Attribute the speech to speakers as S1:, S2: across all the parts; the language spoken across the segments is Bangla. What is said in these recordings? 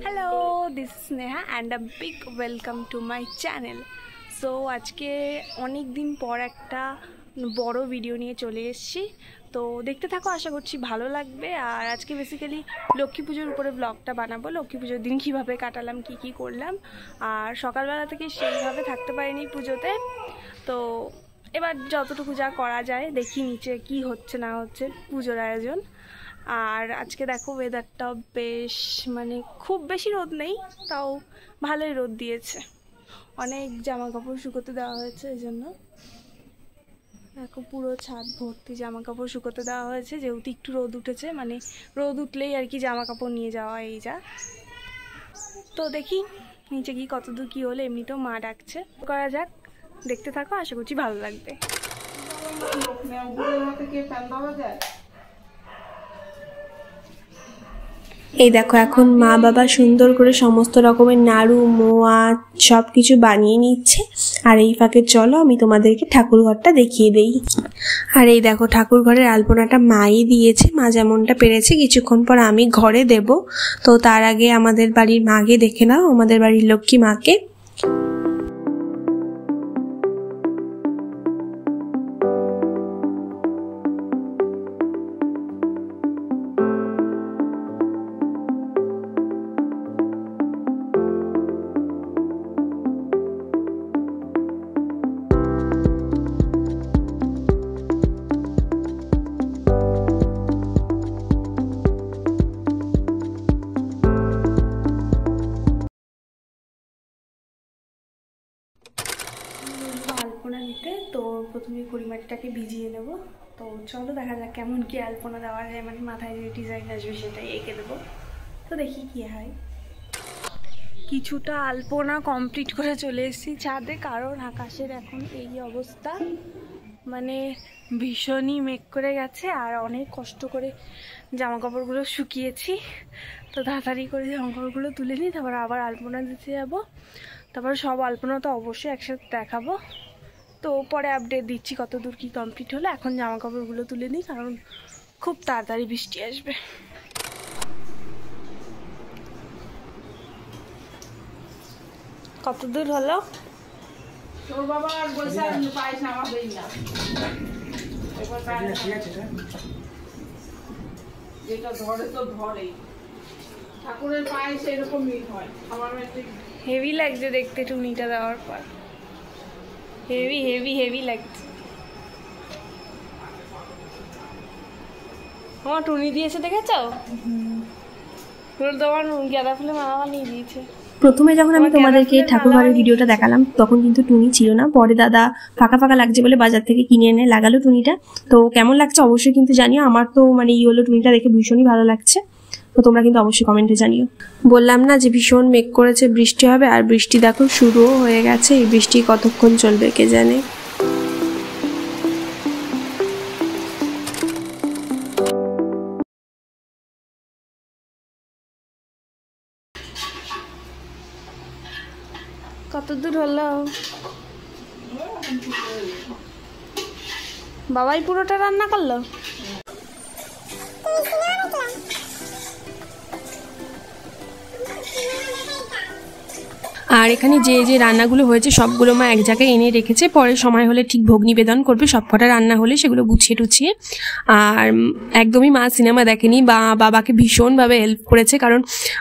S1: Hello, this is Neha and a big welcome to my channel. So আজকে অনেক দিন পর একটা বড় ভিডিও নিয়ে চলে এসেছি, তো দেখতে থাকো, আশা করছি ভালো লাগবে। আর আজকে বেসিক্যালি লক্ষ্মী পুজোর উপরে ব্লগটা বানাবো, লক্ষ্মী পুজোর দিন কীভাবে কাটালাম, কি করলাম। আর সকালবেলা থেকে সেইভাবে থাকতে পারিনি পুজোতে, তো এবার যতটুকু যা করা যায় দেখি নিচে কি হচ্ছে না হচ্ছে পুজোর আয়োজন। আর আজকে দেখো ওয়েদারটাও বেশ, মানে খুব বেশি রোদ নেই, তাও ভালোই রোদ দিয়েছে। অনেক জামা কাপড় শুকোতে দেওয়া হয়েছে, এই জন্য দেখো পুরো ছাদ ভর্তি জামা কাপড় শুকোতে দেওয়া হয়েছে, যেহেতু একটু রোদ উঠেছে, মানে রোদ উঠলেই আর কি জামা কাপড় নিয়ে যাওয়া এই যা। তো দেখি নিচে কি কতদূর কি হলো, এমনিতেও মা ডাকছে, করা যাক, দেখতে থাকো, আশা করছি ভালো লাগবে। এই দেখো এখন মা বাবা সুন্দর করে সমস্ত রকমের নাড়ু মোয়া সব কিছু বানিয়ে নিচ্ছে। আর এই ফাঁকে চলো আমি তোমাদেরকে ঠাকুর ঘরটা দেখিয়ে দেই। আর এই দেখো ঠাকুর ঘরের আলপনাটা মাই দিয়েছে, মা যেমনটা পেরেছে। কিছুক্ষণ পর আমি ঘরে দেব, তো তার আগে আমাদের বাড়ির মাকে দেখে নাও, আমাদের বাড়ির লক্ষ্মী মাকে। আলপনা দিতে তো প্রথমে কুড়িমাটিটাকে ভিজিয়ে নেব। তো চলো দেখা যাক কেমন কি আলপনা দেওয়া যায়, মানে মাথায় যে ডিজাইন আসবে সেটাই এঁকে দেবো। তো দেখি কি হয়। কিছুটা আলপনা কমপ্লিট করে চলে এসেছি ছাদে, কারণ আকাশের এখন এই অবস্থা, মানে ভীষণই মেঘ করে গেছে। আর অনেক কষ্ট করে জামা কাপড়গুলো শুকিয়েছি, তো তাড়াতাড়ি করে জামা কাপড়গুলো তুলে নিই, তারপর আবার আলপনা দিতে যাবো। তারপর সব আলপনা তো অবশ্যই একসাথে দেখাবো, তো পরে আপডেট দিচ্ছি কত দূর কি কমপ্লিট হলো। এখন জামা কাপড়গুলো তুলে নিই, কারণ খুব তাড়াতাড়ি বৃষ্টি আসবে। কত দূর হলো?
S2: তোর বাবা আর বলছে পাইস না, আমার দেই না, যেটা ধরে তো ধরে, ঠাকুরের পায়ে সেরকমই হয়। আমার
S1: হেভি লাগছে দেখতে টুনিটা দেওয়ার পর, হেভি হেভি হেভি লাগছে। আমার টুনি দিয়েছে দেখেছ, তোমার গাঁদা ফুলে মালা বানিয়ে দিয়েছে।
S3: প্রথমে যখন আমি তোমাদেরকে ঠাকুর ঘরের ভিডিওটা দেখালাম তখন কিন্তু টুনি ছিল না, পরে দাদা ফাঁকা ফাঁকা লাগছে বলে বাজার থেকে কিনে এনে লাগালো টুনিটা। তো কেমন লাগছে অবশ্যই কিন্তু জানিও। আমার তো মানে এই হলো টুনিটা দেখে ভীষণই ভালো লাগছে, তো তোমরা কিন্তু অবশ্যই কমেন্টে জানিও। বললাম না যে ভীষণ মেঘ করেছে, বৃষ্টি হবে, আর বৃষ্টি দেখো শুরুও হয়ে গেছে। এই বৃষ্টি কতক্ষণ চলবে কে জানে।
S1: কত দূর হলো? বাবাই পুরোটা রান্না করলো।
S3: আর এখানে যে যে রান্নাগুলো হয়েছে সবগুলো মা এক জায়গায় এনে রেখেছে, পরে সময় হলে ঠিক ভোগ নিবেদন করবে। সবকটা রান্না হলে সেগুলো গুছিয়ে টুছিয়ে। আর একদমই মা সিনেমা দেখেনি, বা বাবাকে ভীষণভাবে হেল্প করেছে, কারণ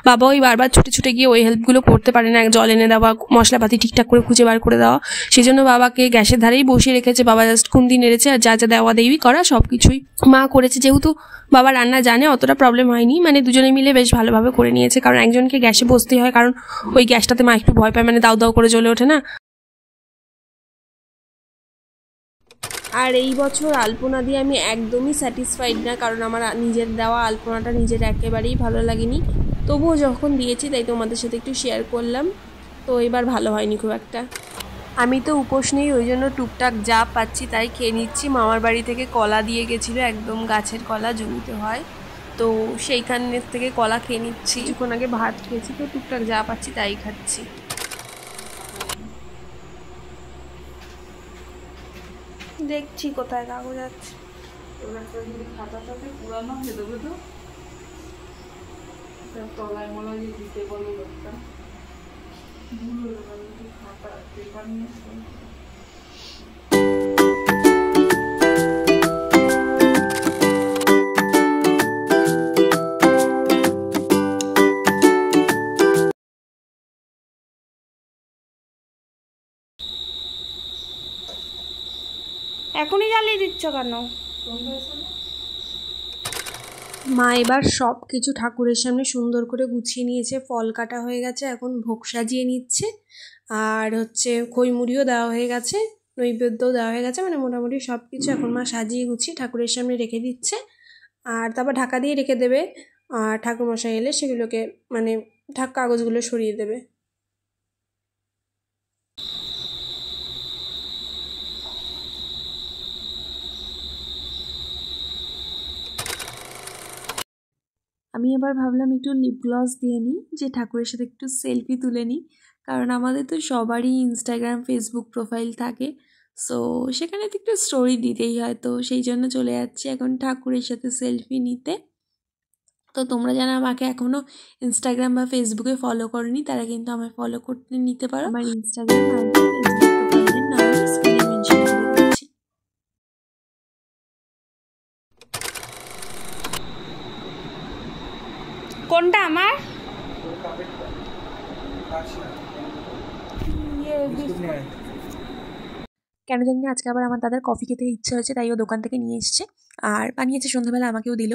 S3: বাবা ওই বারবার ছুটে ছুটে গিয়ে ওই হেল্পগুলো করতে পারে না, জল এনে দেওয়া, মশলাপাতি ঠিকঠাক করে খুঁজে বার করে দেওয়া। সেই জন্য বাবাকে গ্যাসের ধারেই বসিয়ে রেখেছে, বাবা জাস্ট খুন্তি নেড়েছে, আর যা যা দেওয়া দেওয়ি করা সব কিছুই মা করেছে। যেহেতু বাবা রান্না জানে অতটা প্রবলেম হয়নি, মানে দুজনে মিলে বেশ ভালোভাবে করে নিয়েছে। কারণ একজনকে গ্যাসে বসতে হয়, কারণ ওই গ্যাসটাতে মা একটু ভয় পায়, মানে দাউ দাউ করে জ্বলে ওঠে না। আর এই বছর আলপনা দিয়ে আমি একদমই স্যাটিসফাইড না, কারণ আমার নিজের দেওয়া আলপনাটা নিজের একেবারেই ভালো লাগেনি। তবুও যখন দিয়েছি তাই তোমাদের সাথে একটু শেয়ার করলাম। তো এবার ভালো হয়নি খুব একটা। আমি তো উপোস নেই, ওই জন্য টুকটাক যা পাচ্ছি তাই খেয়ে নিচ্ছি। মামার বাড়ি থেকে কলা দিয়ে গেছিলো, একদম গাছের কলা, জমিতে হয়, তো সেইখানের থেকে কলা খেয়ে নিচ্ছি। কিছুক্ষণ আগে ভাত খেয়েছি, তো টুকটাক যা পাচ্ছি তাই খাচ্ছি।
S1: দেখছি কোথায় কাগজ আছে।
S2: খাতাটাতে পুরানো হয়ে দেবে তো। তলায় মলায় দিতে বলো লোকটা ভুল হয়ে গেল, খাতা পেপার নিয়ে আসবো।
S1: এখনই জ্বালিয়ে দিচ্ছ কেন?
S3: মা এবার সব কিছু ঠাকুরের সামনে সুন্দর করে গুছিয়ে নিয়েছে, ফল কাটা হয়ে গেছে, এখন ভোগ সাজিয়ে নিচ্ছে। আর হচ্ছে খইমুড়িও দেওয়া হয়ে গেছে, নৈবেদ্যও দেওয়া হয়ে গেছে, মানে মোটামুটি সব কিছু এখন মা সাজিয়ে গুছিয়ে ঠাকুরের সামনে রেখে দিচ্ছে। আর তারপর ঢাকা দিয়ে রেখে দেবে, আর ঠাকুরমশাই এলে সেগুলোকে মানে কাগজগুলো সরিয়ে দেবে। আমি এবার ভাবলাম একটু লিপ গ্লস দিয়ে নিই, যে ঠাকুরের সাথে একটু সেলফি তুলে নিই, কারণ আমাদের তো সবারই ইনস্টাগ্রাম ফেসবুক প্রোফাইল থাকে, সো সেখানে তো একটু স্টোরি দিতেই হয়, তো সেই জন্য চলে যাচ্ছি এখন ঠাকুরের সাথে সেলফি নিতে। তো তোমরা যারা আমাকে এখনও ইনস্টাগ্রাম বা ফেসবুকে ফলো করনি তারা কিন্তু আমায় ফলো করতে নিতে পারো, আমার ইনস্টাগ্রাম আর ফেসবুক প্রোফাইলের নাম স্ক্রিনে মেনশন করে দিচ্ছি।
S1: কোনটা আমার?
S3: কেন জানি না আজকে আবার আমার দাদার কফি খেতে ইচ্ছে হয়েছে, তাই ও দোকান থেকে নিয়ে এসছে আর বানিয়েছে, সন্ধ্যাবেলা আমাকেও দিল।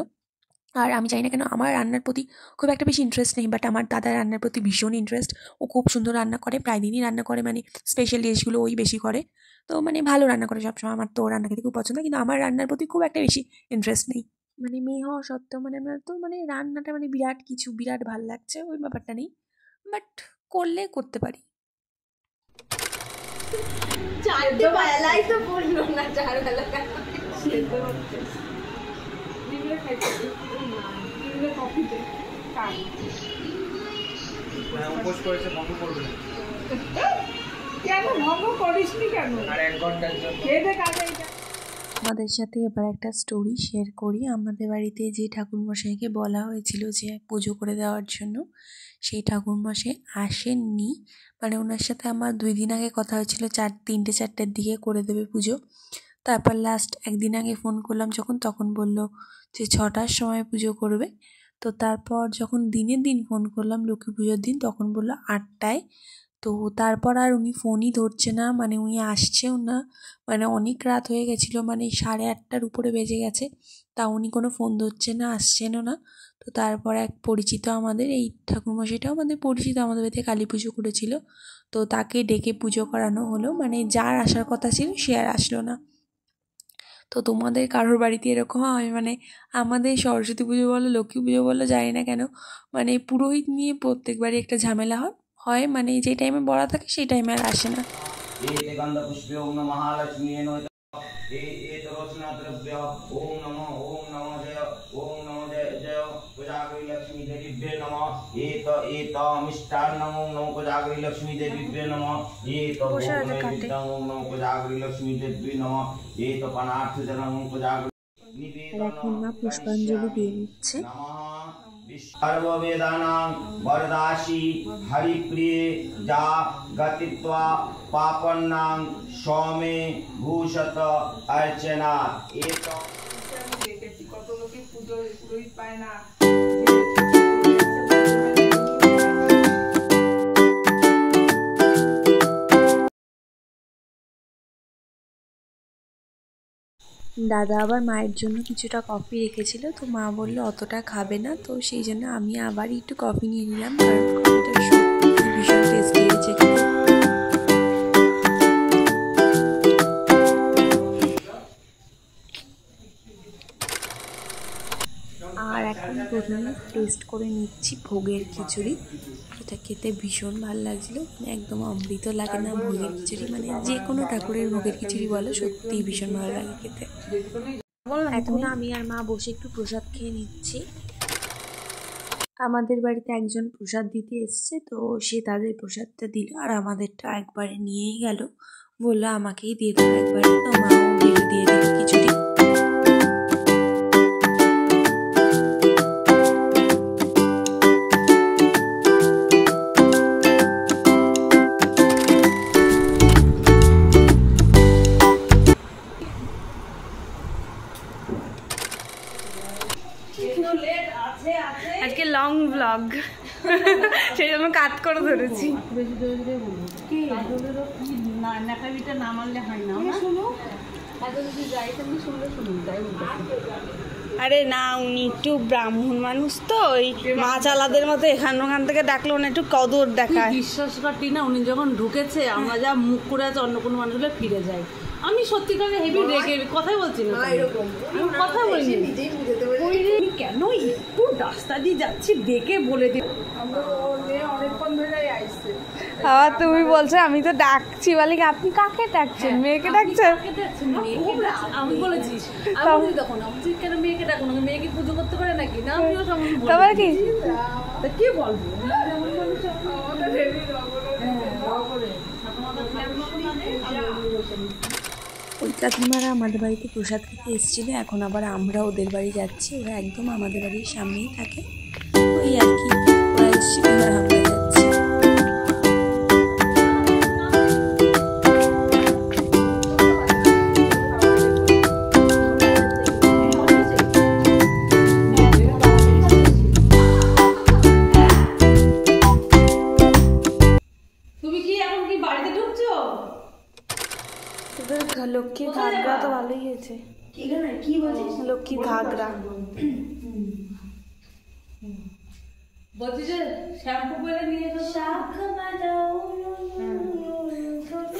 S3: আর আমি জানি না কেন আমার রান্নার প্রতি খুব একটা বেশি ইন্টারেস্ট নেই, বাট আমার দাদার রান্নার প্রতি ভীষণ ইন্টারেস্ট। ও খুব সুন্দর রান্না করে, প্রায় দিনই রান্না করে, মানে স্পেশাল ডিশগুলো ওই বেশি করে, তো মানে ভালো রান্না করে সবসময়। আমার তো রান্না খেতে খুব পছন্দ, কিন্তু আমার রান্নার প্রতি খুব একটা বেশি ইন্টারেস্ট নেই। মানে মেয়ে হওয়া সত্ত্বেও মানে আমার তো মানে রান্নাটা মানে বিরাট কিছু, বিরাট ভালো লাগছে, ওই ব্যাপারটা নেই, বাট করলে করতে পারি।
S1: চারটে বেলায় তো বললো না, 4 বেলা
S2: সেদ্ধ হচ্ছে দিলে খাইতে দিলে কফিতে কাজ
S4: উপোস করেছে, ভঙ্গ করবে না।
S2: কেন ভঙ্গ করিসনি কেন?
S4: আর 1 ঘন্টার জন্য
S2: খেতে কাজে
S3: আমাদের সাথে এবার একটা স্টোরি শেয়ার করি। আমাদের বাড়িতে যে ঠাকুরমশাইকে বলা হয়েছিল যে পুজো করে দেওয়ার জন্য, সেই ঠাকুরমশাই আসেননি। মানে ওনার সাথে আমার 2 দিন আগে কথা হয়েছিল 3টে-4টের দিকে করে দেবে পুজো। তারপর লাস্ট 1 দিন আগে ফোন করলাম যখন, তখন বলল যে 6টার সময় পুজো করবে। তো তারপর যখন দিনের দিন ফোন করলাম লক্ষ্মী পুজোর দিন, তখন বলল 8টায়। তো তারপর আর উনি ফোনই ধরছে না, মানে উনি আসছেও না, মানে অনেক রাত হয়ে গেছিলো, মানে 8:30টার উপরে বেজে গেছে, তা উনি কোনো ফোন ধরছে না, আসছেনও না। তো তারপর এক পরিচিত, আমাদের এই ঠাকুরমশাইটাও আমাদের পরিচিত, আমাদের বাড়িতে কালী পুজো করেছিল, তো তাকে ডেকে পুজো করানো হলো। মানে যার আসার কথা ছিল সে আর আসলো না। তো তোমাদের কারোর বাড়িতে এরকম হয়? মানে আমাদের সরস্বতী পুজো বলো লক্ষ্মী পুজো বলো জানি না কেন, মানে পুরোহিত নিয়ে প্রত্যেকবারই একটা ঝামেলা হয়, মানে যে টাইমে বলা থাকে সেই টাইমে আর আসে না। আর এখন মা পুষ্পাঞ্জলি দিয়ে নিচ্ছে।
S5: सर्ववेदानां वरदासी हरिप्रिये जा गतित्वा पापन्नां सौमे भूषत अर्चना।
S2: দেখেছি কত লোকে পুজো পুরোহিত পায় না।
S3: দাদা আবার মায়ের জন্য কিছুটা কফি রেখেছিল, তো মা বললো অতটা খাবে না, তো সেই জন্য আমি আবার একটু কফি নিয়ে নিলাম, কারণ কফিটা সত্যি ভীষণ টেস্টি হয়েছে খেতে। আর এখন প্রথমে টেস্ট করে নিচ্ছি ভোগের খিচুড়ি। এটা খেতে ভীষণ ভালো লাগছিলো, মানে একদম অমৃত লাগে না ভোগের খিচুড়ি, মানে যে কোনো ঠাকুরের ভোগের খিচুড়ি বলো সত্যিই ভীষণ ভালো লাগে খেতে। এখন আমি আর মা বসে একটু প্রসাদ খেয়ে নিচ্ছি। আমাদের বাড়িতে একজন প্রসাদ দিতে এসছে, তো সে তাদের প্রসাদটা দিল আর আমাদেরটা একবারে নিয়েই গেল, বললো আমাকেই দিয়ে দেবো একবারে, তো মাও দিয়ে দিল খিচুড়ি।
S1: আজকে লং ব্লগ, সেই জন্য কাট করে ধরেছি। আরে না, উনি একটু ব্রাহ্মণ মানুষ তো, ওই মাছ আলাদের মতো ওখান থেকে ডাকলে উনি একটু কদর দেখায়।
S2: বিশ্বাস করতি না, উনি যখন ঢুকেছে আমরা যা মুখ করে আছে অন্য কোনো মানুষগুলো ফিরে যায়। আমি সত্যিকারে হেভি রেগে কথাই বলছি না, আমি কথা বলিনি কেন একটু রাস্তা দিয়ে যাচ্ছি দেখে বলে দিই। অনেকক্ষণ ধরে আসছে,
S1: আবার তুমি বলছো আমি তো ডাকছি, বলে কি আপনি কাকে ডাকছেন? মেয়েকে ডাকছেন?
S2: আমি বলেছি তখন কেন মেয়েকে ডাকুন, মেয়েকে পুজো করতে পারে নাকি না? আমিও
S1: তারপর কি
S2: কি বলবো,
S3: ওই কাকিমারা আমাদের বাড়িতে প্রসাদ খেতে এসেছিলো, এখন আবার আমরা ওদের বাড়ি যাচ্ছি। ওরা একদম আমাদের বাড়ির সামনেই থাকে, ওই আর কি ওরা এসেছিল এবার আমরা যাচ্ছি।
S2: তুমি কি এখন কি বাড়িতে ঢুকছো?
S1: লক্ষ্মীর ঘাগরা তো ভালোই হয়েছে। কি বলছিস? লক্ষ্মীর ঘাগরা
S2: বলছি যে শ্যাম্পু করে নিয়ে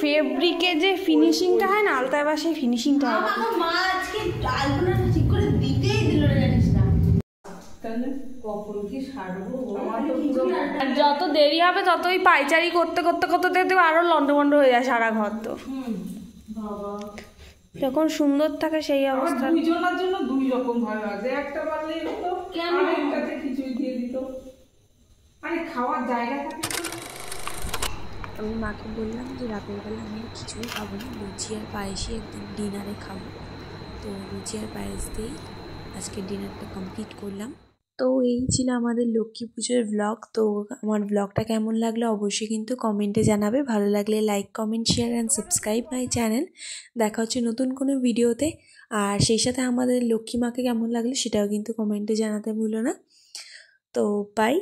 S1: ফেব্রিকে যে ফিনিশিংটা হয় না আলতা, এবার সেই ফিনিশিংটা হয়। যত দেরি হবে ততই পাইচারি করতে করতে করতে দেখতে আরো লন্ডভন্ড হয়ে যায় সারা ঘর। তো যখন সুন্দর থাকে সেই অবস্থা।
S2: দুইজনের জন্য দুই রকম ভাবে আছে, একটা বাড়লেই হতো, আরেকটাতে খিচুড়ি দিয়ে দিত। আরে খাওয়ার জায়গা থাকে।
S3: আমি মাকে বললাম যে রাতের বেলা আমি খিচুড়ি খাবো না, লুচি আর পায়েসই একদিন ডিনারে খাবো। তো লুচি আর পায়েস দিয়েই আজকে ডিনারটা কমপ্লিট করলাম। তো এই ছিল আমাদের লক্ষ্মী পুজোর ব্লগ। তো আমার ব্লগটা কেমন লাগলো অবশ্যই কিন্তু কমেন্টে জানাবে। ভালো লাগলে like, comment, share and subscribe my channel. দেখা হচ্ছে নতুন কোনো ভিডিওতে। আর সেই সাথে আমাদের লক্ষ্মী মাকে কেমন লাগলো সেটাও কিন্তু কমেন্টে জানাতে ভুলো না। তো বাই,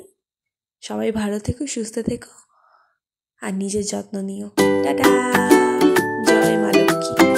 S3: সবাই ভালো থেকো, সুস্থ থেকো আর নিজের যত্ন নিও। টাটা, জয় মা লক্ষ্মী।